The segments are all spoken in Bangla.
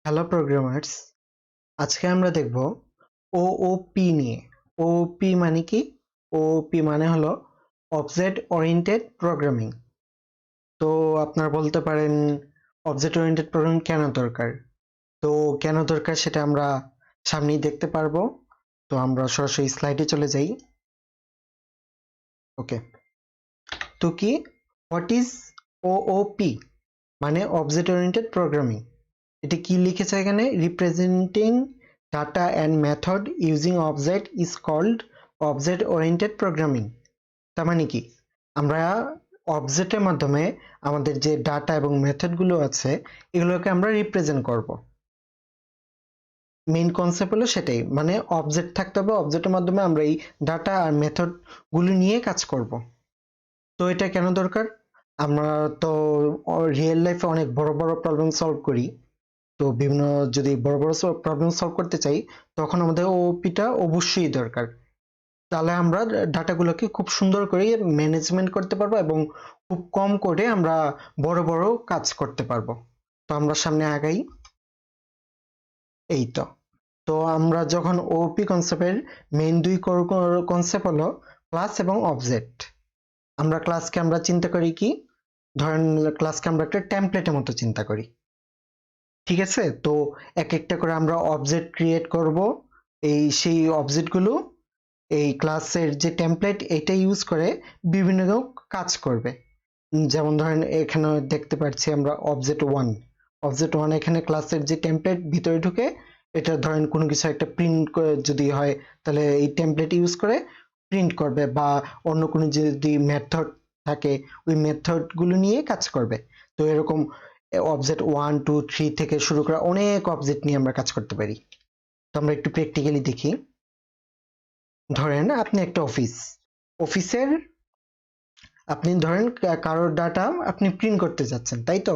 হ্যালো প্রোগ্রামার্স, আজকে আমরা দেখব ওওপি নিয়ে। ওওপি মানে কি? ওওপি মানে হলো অবজেক্ট ওরিয়েন্টেড প্রোগ্রামিং। তো আপনারা বলতে পারেন অবজেক্ট ওরিয়েন্টেড প্রোগ্রামিং কেন দরকার? তো কেন দরকার সেটা আমরা সামনেই দেখতে পারবো। তো আমরা সরাসরি স্লাইডে চলে যাই। ওকে, তো কি হোয়াট ইজ ওওপি মানে অবজেক্ট ওরিয়েন্টেড প্রোগ্রামিং? এটা কি লিখেছে এখানে? Representing data and method using object is called object oriented programming. তার মানে কি, আমরা অবজেক্টের মাধ্যমে আমাদের যে ডাটা এবং মেথডগুলো আছে এগুলোকে আমরা রিপ্রেজেন্ট করব। মেইন কনসেপ্ট হলো সেটাই, মানে অবজেক্ট থাকতে হবে, অবজেক্টের মাধ্যমে আমরা এই ডাটা আর মেথড গুলো নিয়ে কাজ করব। তো এটা কেন দরকার? আমরা তো রিয়েল লাইফে অনেক বড় বড় প্রবলেম সলভ করি। তো বিভিন্ন যদি বড় বড় প্রবলেম সলভ করতে চাই তখন আমাদের ওপিটা অবশ্যই দরকার। তাহলে আমরা ডাটাগুলোকে খুব সুন্দর করে ম্যানেজমেন্ট করতে পারবো এবং খুব কম করে আমরা বড় বড় কাজ করতে পারবো। তো আমরা সামনে আগাই। এই তো তো আমরা যখন ওপি কনসেপ্টের মেইন দুই কনসেপ্ট হলো ক্লাস এবং অবজেক্ট। আমরা ক্লাসকে আমরা চিন্তা করি কি, ধরেন ক্লাসকে আমরা একটা টেমপ্লেটের মতো চিন্তা করি। ঠিক আছে, তো এক একটা করে আমরা অবজেক্ট ক্রিয়েট করব। সেই অবজেক্টগুলো এই ক্লাসের যে টেমপ্লেট এটা ইউজ করে বিভিন্ন কাজ করবে। যেমন ধরেন এখানে দেখতে পাচ্ছি আমরা অবজেক্ট ওয়ান এখানে ক্লাসের যে টেমপ্লেট ভিতরে ঢুকে এটা ধরেন কোনো কিছু একটা প্রিন্ট যদি হয় তাহলে এই টেমপ্লেট ইউজ করে প্রিন্ট করবে, বা অন্য কোনো যদি মেথড থাকে ওই মেথড গুলো নিয়ে কাজ করবে। তো এরকম অবজেক্ট 1 2 3 থেকে শুরু করে অনেক অবজেক্ট নিয়ে আমরা কাজ করতে পারি। তো আমরা একটু প্র্যাকটিক্যালি দেখি। ধরেন আপনি একটা অফিসের আপনি ধরেন কারোর ডাটা আপনি প্রিন্ট করতে যাচ্ছেন, তাই তো?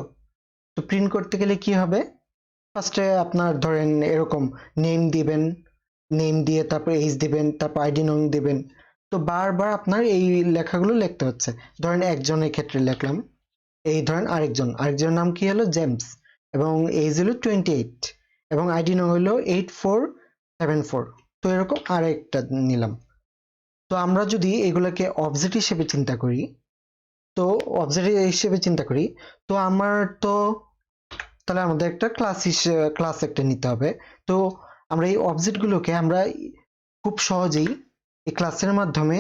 তো প্রিন্ট করতে গেলে কি হবে? ফার্স্টে আপনার ধরেন এরকম নেম দিবেন, নেম দিয়ে তারপর এইজ দিবেন, তারপর আইডি নং দিবেন। তো বারবার আপনার এই লেখাগুলো লিখতে হচ্ছে। ধরেন একজনের ক্ষেত্রে লিখলাম, এই ধরেন আরেকজনের নাম কি হলো জেমস, এবং এইজ হলো 28, এবং আইডি নং হলো 8474। তো এরকম আরেকটা নিলাম। তো আমরা যদি এগুলোকে অবজেক্ট হিসেবে চিন্তা করি, তো অবজেক্ট হিসেবে চিন্তা করি তো আমার তো তাহলে আমাদের একটা ক্লাস একটা নিতে হবে। তো আমরা এই অবজেক্ট গুলোকে আমরা খুব সহজেই এই ক্লাসের মাধ্যমে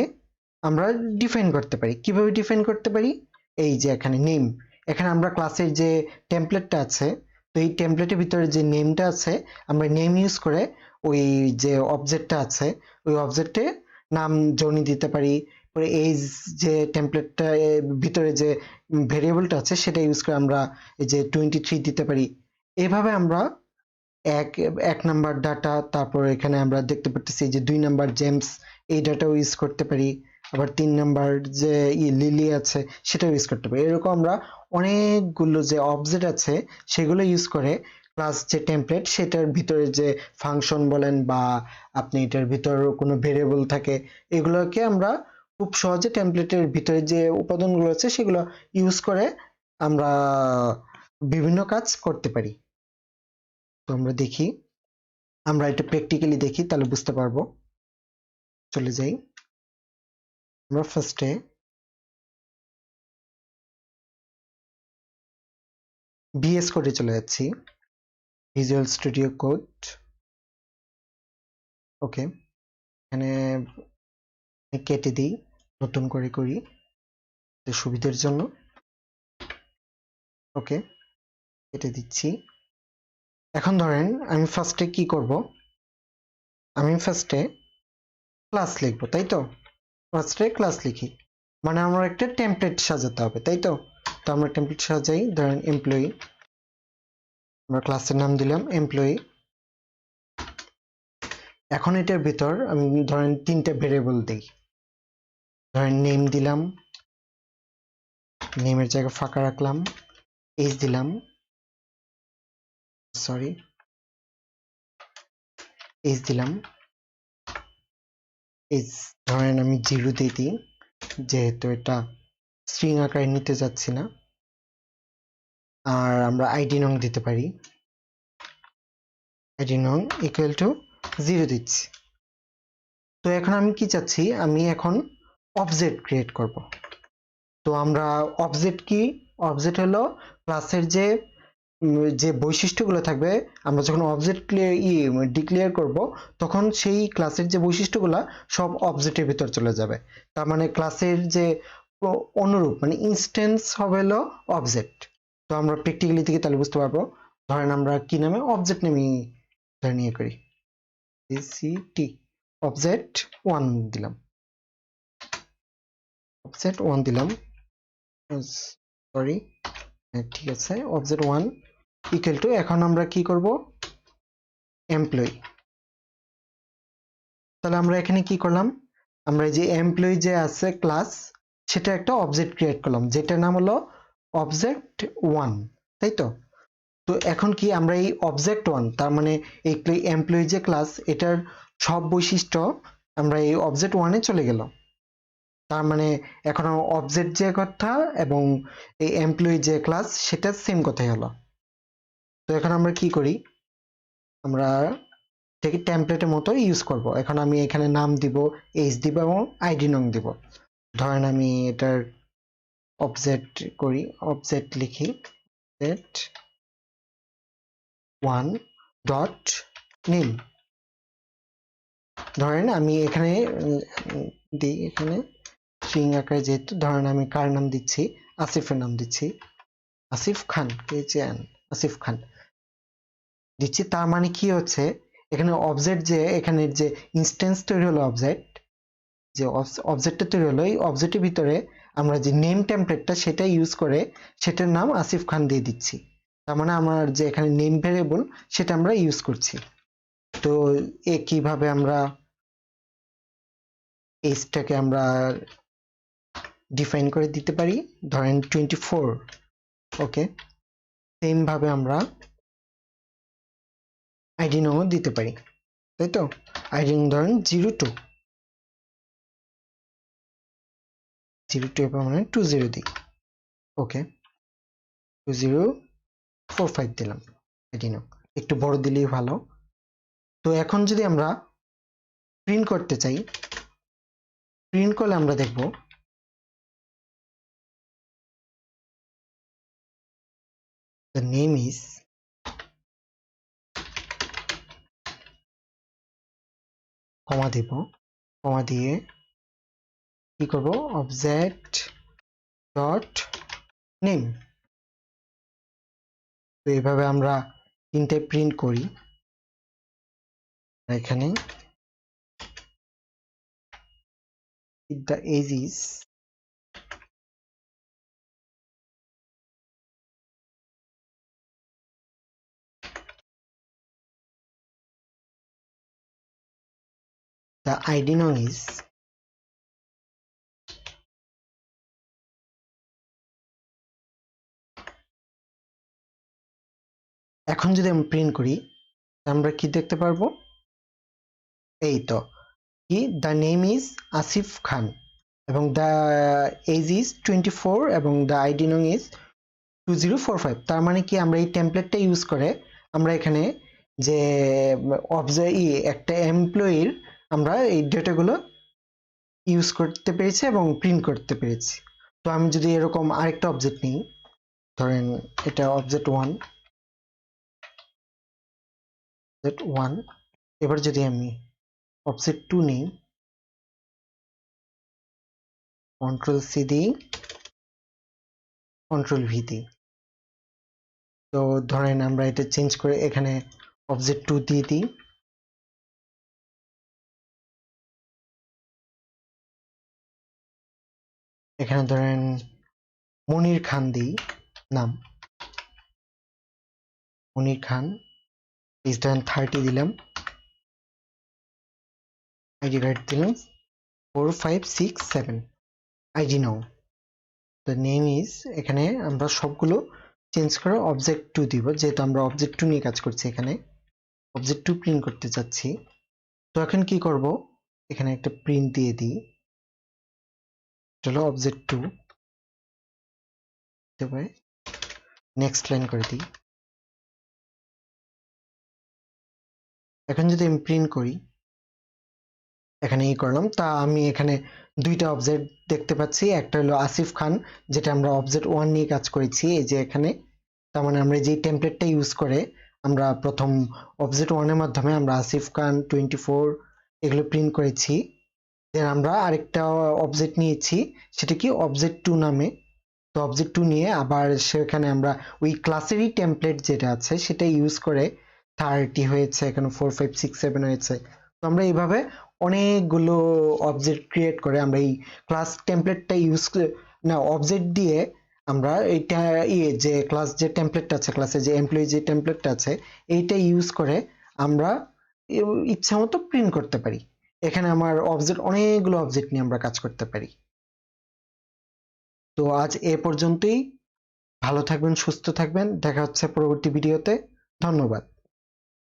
আমরা ডিফাইন করতে পারি। কিভাবে ডিফাইন করতে পারি? এই যে এখানে নেম, এখানে আমরা ক্লাসের যে টেমপ্লেটটা আছে, তো এই টেমপ্লেটের ভিতরে যে নেমটা আছে আমরা নেম ইউজ করে ওই যে অবজেক্টটা আছে ওই অবজেক্টে নাম জনি দিতে পারি। পরে এই যে টেমপ্লেটটা ভিতরে যে ভেরিয়েবলটা আছে সেটা ইউজ করে আমরা এই যে 23 দিতে পারি। এভাবে আমরা এক এক নাম্বার ডাটা, তারপর এখানে আমরা দেখতে পাচ্ছি যে 2 নাম্বার জেমস, এই ডাটাও ইউজ করতে পারি। আবার 3 নাম্বার যে লিলি আছে সেটাও ইউজ করতে পারি। এরকম আমরা অনেকগুলো যে অবজেক্ট আছে সেগুলো ইউজ করে ক্লাস যে টেমপ্লেট সেটার ভিতরে যে ফাংশন বলেন বা আপনি এটার ভিতর কোনো ভেরিয়েবল থাকে এগুলোকে আমরা খুব সহজে টেমপ্লেটের ভিতরে যে উপাদানগুলো আছে সেগুলো ইউজ করে আমরা বিভিন্ন কাজ করতে পারি। তো আমরা দেখি, আমরা এটা প্র্যাকটিক্যালি দেখি তাহলে বুঝতে পারবো। চলে যাই, আমরা ফার্স্টে ভিএস কোডে চলে যাচ্ছি, ভিজুয়াল স্টুডিও কোড। ওকে, এখানে কেটে দিই, নতুন করে করি সুবিধার জন্য। ওকে, কেটে দিচ্ছি। এখন ধরেন আমি ফার্স্টে কি করব, আমি ফার্স্টে ক্লাস লিখবো, তাই তো? ফার্স্টে ক্লাস লিখি মানে আমার একটা টেমপ্লেট সাজাতে হবে, তাই তো? তো আমরা টেমপ্লেট সাজাই, ধরেন এমপ্লয়ি, আমরা ক্লাসের নাম দিলাম এমপ্লয়ি। এখন এটার ভিতর আমি ধরেন 3টে ভেরিয়েবল দিই, ধরেন নেম দিলাম, নেমের জায়গা ফাঁকা রাখলাম, এজ দিলাম, সরি এজ দিলাম, এজ ধরেন আমি 0 দিয়ে দিই যেহেতু এটা স্ট্রিং আকারে নিতে যাচ্ছি না। আর আমরা আইডি নং দিতে পারি, id none ইকুয়াল টু 0 দিচ্ছি। তো এখন আমি কি চাচ্ছি, আমি এখন অবজেক্ট ক্রিয়েট করব। তো আমরা অবজেক্ট কি, অবজেক্ট হলো ক্লাসের যে বৈশিষ্ট্যগুলো থাকবে, আমরা যখন অবজেক্ট ডিক্লেয়ার করব তখন সেই ক্লাসের যে বৈশিষ্ট্যগুলো সব অবজেক্টের ভিতর চলে যাবে। তার মানে ক্লাসের যে অনুরূপ মানে ইনস্ট্যান্স হবে হলো অবজেক্ট। তো আমরা প্র্যাকটিক্যালি থেকে তাহলে বুঝতে পারবো। ধরেন আমরা কি নামে অবজেক্ট নেমে ধরে নিয়ে করি সিটি অবজেক্ট 1 দিলাম, অবজেক্ট 1 দিলাম, সরি, ঠিক আছে, অবজেক্ট 1 ইকুয়াল টু, এখন আমরা কি করব, এমপ্লয়ি। তাহলে আমরা এখানে কি করলাম, আমরা এই যে এমপ্লয়ি যে আছে ক্লাস, সেটা একটা অবজেক্ট ক্রিয়েট করলাম যেটার নাম হলো অবজেক্ট 1, তাই তো। তো এখন কি আমরা এই অবজেক্ট 1, তার মানে এই এমপ্লয়ি যে ক্লাস, এটার সব বৈশিষ্ট্য আমরা এই অবজেক্ট 1 এ চলে গেল। তার মানে এখন অবজেক্ট যে কথা এবং এই এমপ্লয়ি যে ক্লাস সেটা সেম কথাই হলো। তো এখন আমরা কি করি, আমরা এটাকে টেমপ্লেটের মতো ইউজ করব। এখন আমি এখানে নাম দিব, এইচ দিব এবং আইডি নং দিব। ধরেন আমি এটার অবজেক্ট করি, অবজেক্ট লিখি অবজেক্ট 1 ডট নেম। ধরেন আমি এখানে দিই, এখানে স্ট্রিং আকারে, যেহেতু ধরেন আমি কার নাম দিচ্ছি, আসিফের নাম দিচ্ছি, আসিফ খান, KHN, আসিফ খান দিচ্ছি। তার মানে কি হচ্ছে, এখানে অবজেক্ট যে এখানে যে ইনস্ট্যান্স তৈরি হলো, অবজেক্ট যে অবজেক্টটা তৈরি হলো, এই অবজেক্টের ভিতরে আমরা যে নেম টেমপ্লেটটা সেটা ইউজ করে সেটার নাম আসিফ খান দিয়ে দিচ্ছি। তার মানে আমার যে এখানে নেম ভেরিয়েবল সেটা আমরা ইউজ করছি। তো কিভাবে আমরা এজটাকে আমরা ডিফাইন করে দিতে পারি, ধরেন 24, ওকে। সেম ভাবে আমরা আইডি নং দিতে পারি, তাই তো। আইডি নং ধরেন 02, 02 এর মানে 20 দিই, ওকে, 2045 দিলাম আইডি নং, একটু বড় দিলেই ভালো। তো এখন যদি আমরা প্রিন্ট করতে চাই, প্রিন্ট করলে আমরা দেখব the name is, কমা দেব, কমা দিয়ে কি করব, অবজেক্ট ডট নেম। তো এইভাবে আমরা তিনটে প্রিন্ট করি। এখানে the age is the id nong is, এখন যদি আমরা প্রিন্ট করি আমরা কি দেখতে পারবো, এই তো, কি দ্য নেম ইজ আসিফ খান এবং দ্য এজ ইজ 24 এবং দ্য আইডি নং ইজ 2045। তার মানে কি আমরা এই টেমপ্লেটটা ইউজ করে আমরা এখানে যে একটা এমপ্লয়ির আমরা এই ডেটাগুলো ইউজ করতে পেরেছি এবং প্রিন্ট করতে পেরেছি। তো আমি যদি এরকম আরেকটা অবজেক্ট নিই, ধরেন এটা অবজেক্ট 1, অবজেক্ট 1, এবার যদি আমি অবজেক্ট 2 নিই, কন্ট্রোল সি দিই, কন্ট্রোল ভি দিই। তো ধরেন আমরা এটা চেঞ্জ করে এখানে অবজেক্ট 2 দিয়ে দিই, এখানে ধরেন মনির খান দিই নাম, মনির খান, এজ ধরেন 30 দিলাম, আইডি কার্ড দিলাম 4567, ID now, the name is, এখানে আমরা সবগুলো চেঞ্জ করে অবজেক্ট 2 দিব, যেহেতু আমরা অবজেক্ট 2 নিয়ে কাজ করছি, এখানে অবজেক্ট 2 প্রিন্ট করতে চাচ্ছি। তো এখন কি করব, এখানে একটা প্রিন্ট দিয়ে দিই, চলো অবজেক্ট 2 দেবে, নেক্সট লাইন করে দিই, এখন যদি আমি প্রিন্ট করি, এখানে করলাম, তা আমি এখানে দুইটা অবজেক্ট দেখতে পাচ্ছি। একটা হলো আসিফ খান, যেটা আমরা অবজেক্ট 1 নিয়ে কাজ করেছি, এই যে এখানে। তার মানে আমরা যে টেমপ্লেটটা ইউজ করে আমরা প্রথম অবজেক্ট 1 এর মাধ্যমে আমরা আসিফ খান 24 এগুলো প্রিন্ট করেছি। দেন আমরা আরেকটা অবজেক্ট নিয়েছি, সেটা কি অবজেক্ট 2 নামে। তো অবজেক্ট 2 নিয়ে আবার সেখানে আমরা ওই ক্লাসেরই টেমপ্লেট যেটা আছে সেটা ইউজ করে 30 হয়েছে, এখানে 4 5 6 7 হয়েছে। তো আমরা এইভাবে অনেকগুলো অবজেক্ট ক্রিয়েট করে আমরা এই ক্লাস টেমপ্লেটটা ইউজ না অবজেক্ট দিয়ে আমরা এইটা যে ক্লাস যে টেমপ্লেটটা আছে, ক্লাসে যে এমপ্লয়ি যে টেমপ্লেটটা আছে, এইটা ইউজ করে আমরা ইচ্ছা মতো প্রিন্ট করতে পারি। এখানে আমার অবজেক্ট অনেকগুলো অবজেক্ট নিয়ে আমরা কাজ করতে পারি। তো আজ এ পর্যন্তই। ভালো থাকবেন, সুস্থ থাকবেন, দেখা হচ্ছে পরবর্তী ভিডিওতে। ধন্যবাদ।